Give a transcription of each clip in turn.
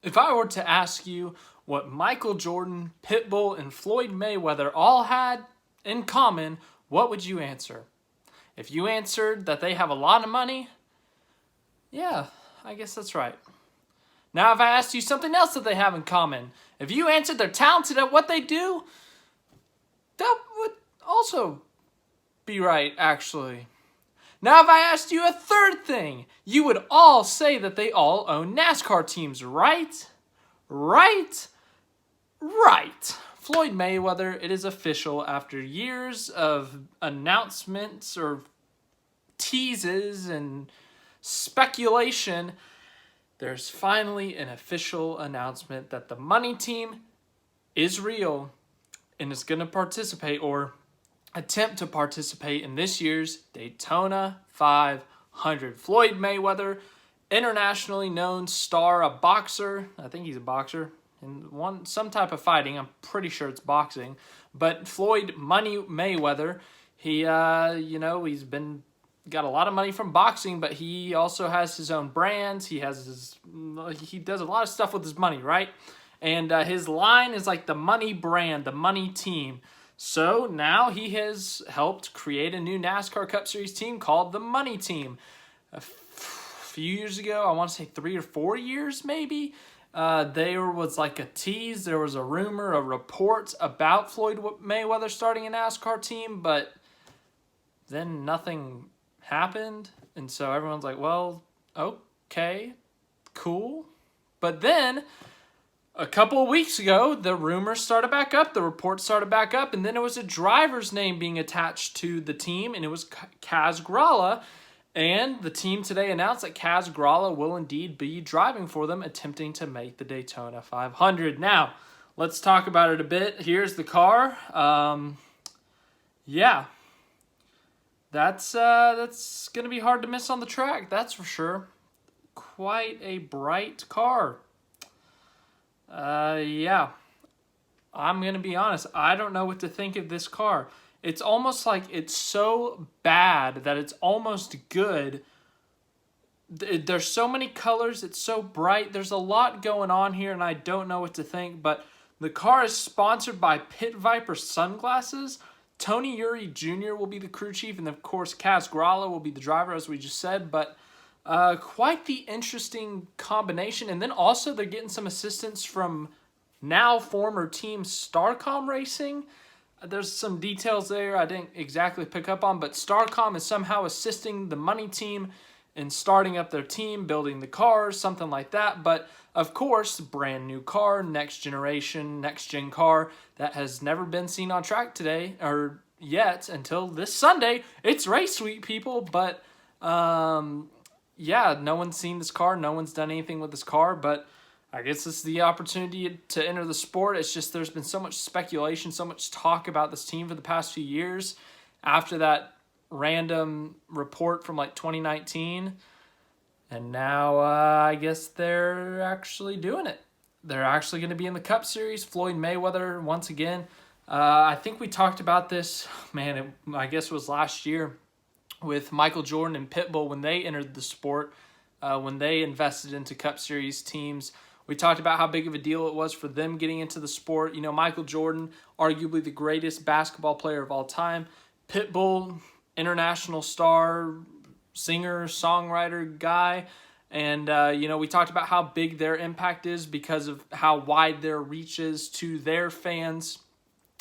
If I were to ask you what Michael Jordan, Pitbull, and Floyd Mayweather all had in common, what would you answer? If you answered that they have a lot of money, yeah, I guess that's right. Now, if I asked you something else that they have in common, if you answered they're talented at what they do, that would also be right, actually. Now, if I asked you a third thing, you would all say that they all own NASCAR teams, right? Right? Right. Floyd Mayweather, it is official after years of announcements or teases and speculation. There's finally an official announcement that the money team is real and is going to participate or attempt to participate in this year's Daytona 500. Floyd Mayweather, internationally known star, a boxer. I think he's a boxer in some type of fighting. I'm pretty sure it's boxing. But Floyd Money Mayweather, he's got a lot of money from boxing, but he also has his own brands. He does a lot of stuff with his money, right? And his line is like the money brand, the money team. So now he has helped create a new NASCAR Cup Series team called the Money Team. A few years ago, I want to say 3 or 4 years maybe, there was like a tease. There was a rumor, a report about Floyd Mayweather starting a NASCAR team, but then nothing happened. And so everyone's like, well, okay, cool. But then a couple of weeks ago, the rumors started back up, the reports started back up, and then it was a driver's name being attached to the team, and it was Kaz Grala. And the team today announced that Kaz Grala will indeed be driving for them, attempting to make the Daytona 500. Now, let's talk about it a bit. Here's the car. Yeah, that's going to be hard to miss on the track, that's for sure. Quite a bright car. Yeah, I'm going to be honest. I don't know what to think of this car. It's almost like it's so bad that it's almost good. There's so many colors. It's so bright. There's a lot going on here, and I don't know what to think. But the car is sponsored by Pit Viper sunglasses. Tony Eury Jr. will be the crew chief, and of course, Kaz Grala will be the driver, as we just said. But quite the interesting combination. And then also they're getting some assistance from now former team Starcom Racing. There's some details there I didn't exactly pick up on, but Starcom is somehow assisting the money team in starting up their team, building the cars, something like that. But of course, brand new car, next generation, next gen car that has never been seen on track today or yet until this Sunday. It's race week, people, but yeah, no one's seen this car. No one's done anything with this car, but I guess this is the opportunity to enter the sport. It's just there's been so much speculation, so much talk about this team for the past few years after that random report from like 2019. And now I guess they're actually doing it. They're actually going to be in the Cup Series. Floyd Mayweather, once again. I think we talked about this, man, I guess it was last year with Michael Jordan and Pitbull when they entered the sport, when they invested into Cup Series teams. We talked about how big of a deal it was for them getting into the sport. You know, Michael Jordan, arguably the greatest basketball player of all time. Pitbull, international star, singer, songwriter guy. And, we talked about how big their impact is because of how wide their reach is to their fans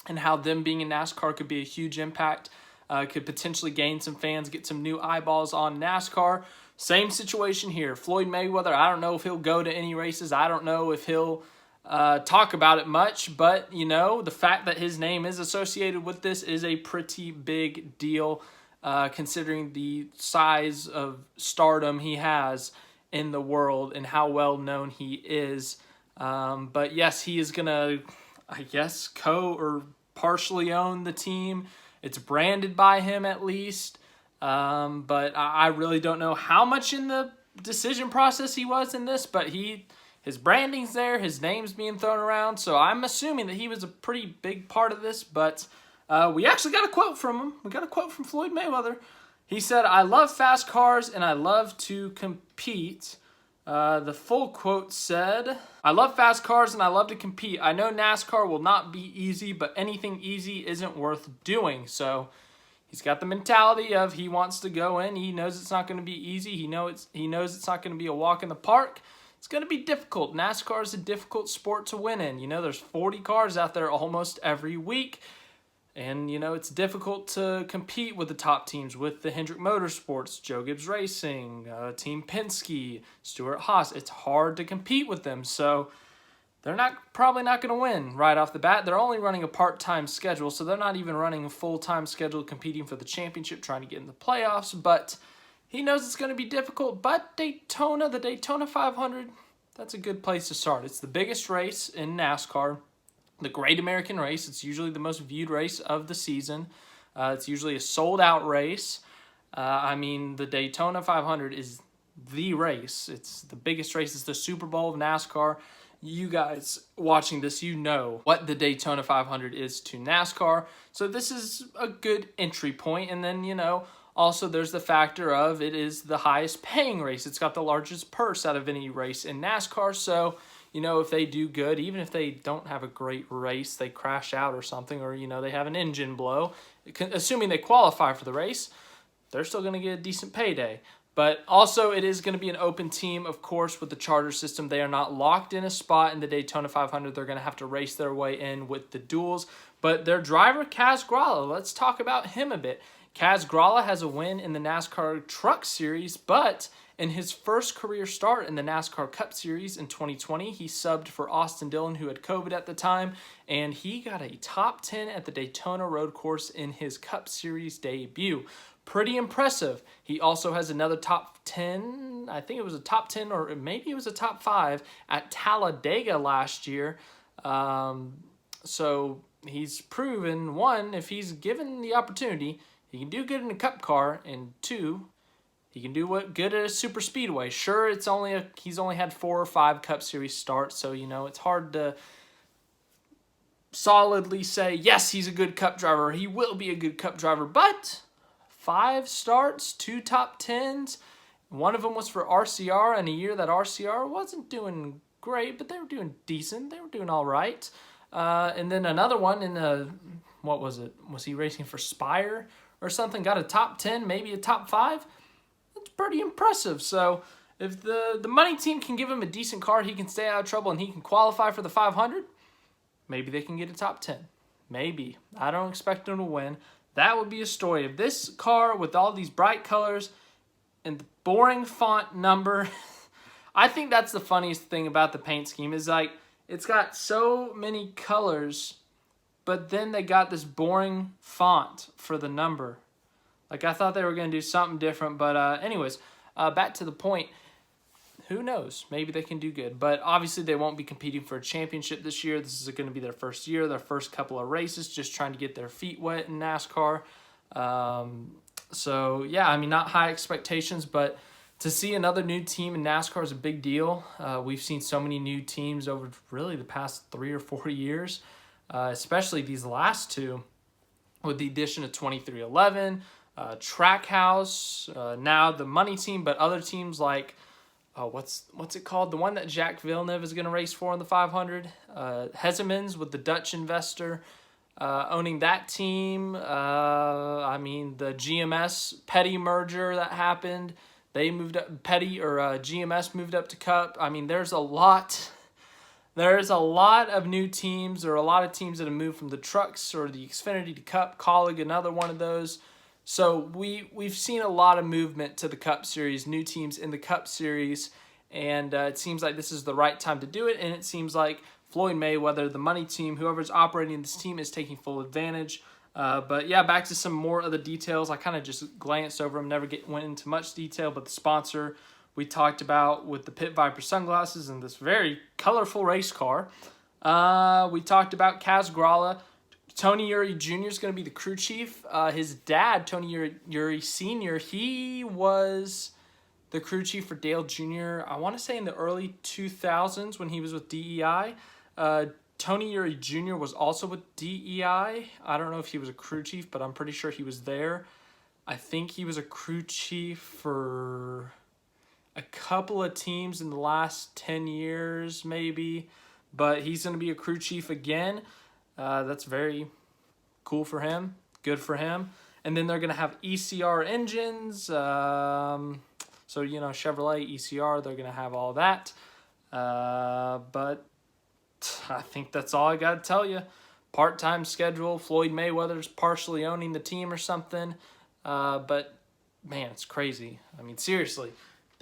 and how them being in NASCAR could be a huge impact. Could potentially gain some fans, get some new eyeballs on NASCAR. Same situation here. Floyd Mayweather, I don't know if he'll go to any races. I don't know if he'll talk about it much. But, the fact that his name is associated with this is a pretty big deal considering the size of stardom he has in the world and how well known he is. But, yes, he is going to, I guess, or partially own the team. It's branded by him at least. But I really don't know how much in the decision process he was in this, but his branding's there, his name's being thrown around, so I'm assuming that he was a pretty big part of this, but we actually got a quote from him. We got a quote from Floyd Mayweather. He said, "I love fast cars and I love to compete. The full quote said, "I love fast cars and I love to compete. I know NASCAR will not be easy, but anything easy isn't worth doing." So he's got the mentality of he wants to go in. He knows it's not going to be easy. He knows it's not going to be a walk in the park. It's going to be difficult. NASCAR is a difficult sport to win in. There's 40 cars out there almost every week. And, it's difficult to compete with the top teams, with the Hendrick Motorsports, Joe Gibbs Racing, Team Penske, Stewart Haas. It's hard to compete with them. So they're probably not going to win right off the bat. They're only running a part-time schedule, so they're not even running a full-time schedule competing for the championship, trying to get in the playoffs. But he knows it's going to be difficult. But the Daytona 500, that's a good place to start. It's the biggest race in NASCAR. The Great American Race. It's usually the most viewed race of the season. It's usually a sold-out race. The Daytona 500 is the race. It's the biggest race. It's the Super Bowl of NASCAR. You guys watching this, you know what the Daytona 500 is to NASCAR. So this is a good entry point. And then, also there's the factor of it is the highest paying race. It's got the largest purse out of any race in NASCAR. So if they do good, even if they don't have a great race, they crash out or something, or, they have an engine blow, assuming they qualify for the race, they're still going to get a decent payday. But also it is going to be an open team, of course, with the charter system. They are not locked in a spot in the Daytona 500. They're going to have to race their way in with the duels. But their driver, Kaz Grala, let's talk about him a bit. Kaz Grala has a win in the NASCAR Truck Series, but in his first career start in the NASCAR Cup Series in 2020, he subbed for Austin Dillon, who had COVID at the time, and he got a top 10 at the Daytona Road Course in his Cup Series debut. Pretty impressive. He also has another top 10, I think it was a top 10 or maybe it was a top 5 at Talladega last year. So he's proven, one, if he's given the opportunity, he can do good in a Cup car, and two, he can do good at a super speedway. Sure, he's only had 4 or 5 Cup Series starts, so it's hard to solidly say yes, he's a good Cup driver. He will be a good Cup driver, but 5 starts, 2 top 10s. One of them was for RCR in a year that RCR wasn't doing great, but they were doing decent. They were doing all right. And then another one in what was it? Was he racing for Spire or something? Got a top 10, maybe a top 5. That's pretty impressive. So if the money team can give him a decent car, he can stay out of trouble and he can qualify for the 500, maybe they can get a top 10. Maybe. I don't expect him to win. That would be a story. If this car with all these bright colors and the boring font number, I think that's the funniest thing about the paint scheme is it's got so many colors, but then they got this boring font for the number. I thought they were going to do something different, but anyways, back to the point. Who knows? Maybe they can do good. But obviously they won't be competing for a championship this year. This is going to be their first year, their first couple of races, just trying to get their feet wet in NASCAR. So, yeah, not high expectations, but to see another new team in NASCAR is a big deal. We've seen so many new teams over really the past 3 or 4 years, especially these last 2 with the addition of 2311, Trackhouse, now the money team, but other teams like what's it called? The one that Jack Villeneuve is going to race for in the 500. Hesemans with the Dutch investor owning that team. The GMS Petty merger that happened. They moved up, GMS moved up to Cup. There's a lot. There's a lot of new teams. There are a lot of teams that have moved from the trucks or the Xfinity to Cup. Colleague, another one of those. So we've seen a lot of movement to the Cup Series, new teams in the Cup Series, and it seems like this is the right time to do it, and it seems like Floyd Mayweather, the money team, whoever's operating this team is taking full advantage. But yeah, back to some more of the details. I kind of just glanced over them, never went into much detail, but the sponsor we talked about with the Pit Viper sunglasses and this very colorful race car. We talked about Kaz Grala. Tony Eury Jr. is going to be the crew chief. His dad, Tony Eury Sr., he was the crew chief for Dale Jr., I want to say in the early 2000s when he was with DEI. Tony Eury Jr. was also with DEI. I don't know if he was a crew chief, but I'm pretty sure he was there. I think he was a crew chief for... a couple of teams in the last 10 years maybe, but he's going to be a crew chief again. That's very cool for him, good for him. And then they're going to have ECR engines. So, you know, Chevrolet, ECR, they're going to have all that. But I think that's all I got to tell you. Part-time schedule. Floyd Mayweather's partially owning the team or something. But, man, it's crazy. I mean, seriously.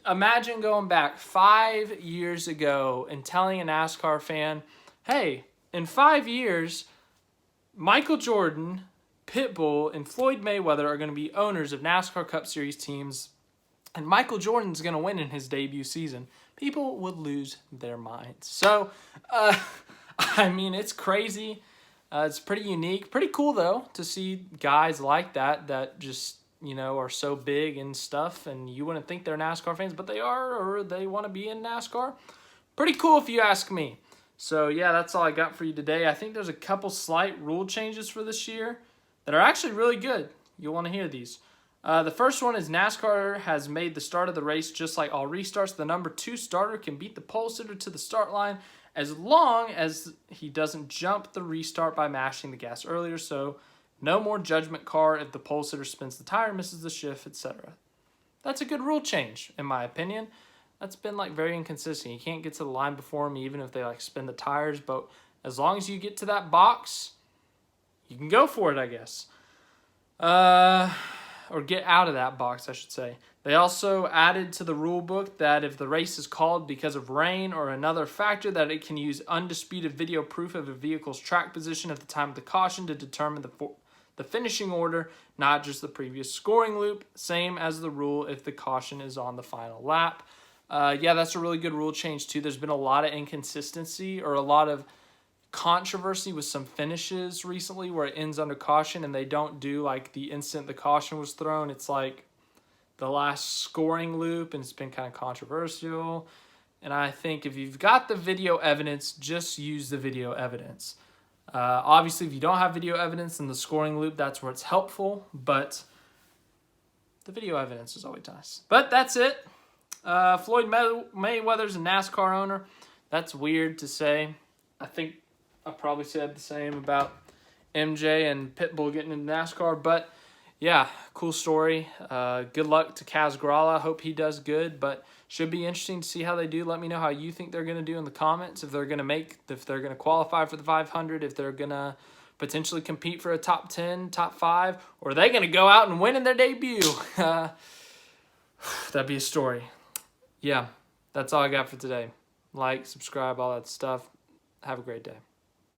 Imagine going back 5 years ago and telling a NASCAR fan, hey, in 5 years, Michael Jordan, Pitbull, and Floyd Mayweather are going to be owners of NASCAR Cup Series teams, and Michael Jordan's going to win in his debut season. People would lose their minds. So, I mean, it's crazy. It's pretty unique. Pretty cool, though, to see guys like that just, you know, are so big and stuff, and you wouldn't think they're NASCAR fans, but they are, or they want to be in NASCAR. Pretty cool if you ask me. So, yeah, that's all I got for you today. I think there's a couple slight rule changes for this year that are actually really good. You'll want to hear these. The first one is NASCAR has made the start of the race just like all restarts. The number 2 starter can beat the pole sitter to the start line as long as he doesn't jump the restart by mashing the gas earlier. So no more judgment car if the pole sitter spins the tire, misses the shift, etc. That's a good rule change, in my opinion. That's been like very inconsistent. You can't get to the line before them even if they like spin the tires. But as long as you get to that box, you can go for it, I guess. Or get out of that box, I should say. They also added to the rule book that if the race is called because of rain or another factor, that it can use undisputed video proof of a vehicle's track position at the time of the caution to determine the finishing order, not just the previous scoring loop. Same as the rule if the caution is on the final lap. Yeah, that's a really good rule change too. There's been a lot of inconsistency or a lot of controversy with some finishes recently where it ends under caution and they don't do like the instant the caution was thrown. It's like the last scoring loop, and it's been kind of controversial. And I think if you've got the video evidence, just use the video evidence. Obviously, if you don't have video evidence in the scoring loop, that's where it's helpful, but the video evidence is always nice. But that's it. Floyd Mayweather's a NASCAR owner. That's weird to say. I think I probably said the same about MJ and Pitbull getting into NASCAR. But, yeah, cool story. Good luck to Kaz Grala. Hope he does good. But should be interesting to see how they do. Let me know how you think they're going to do in the comments. If they're going to qualify for the 500, if they're going to potentially compete for a top 10, top 5, or are they going to go out and win in their debut? That'd be a story. Yeah, that's all I got for today. Like, subscribe, all that stuff. Have a great day.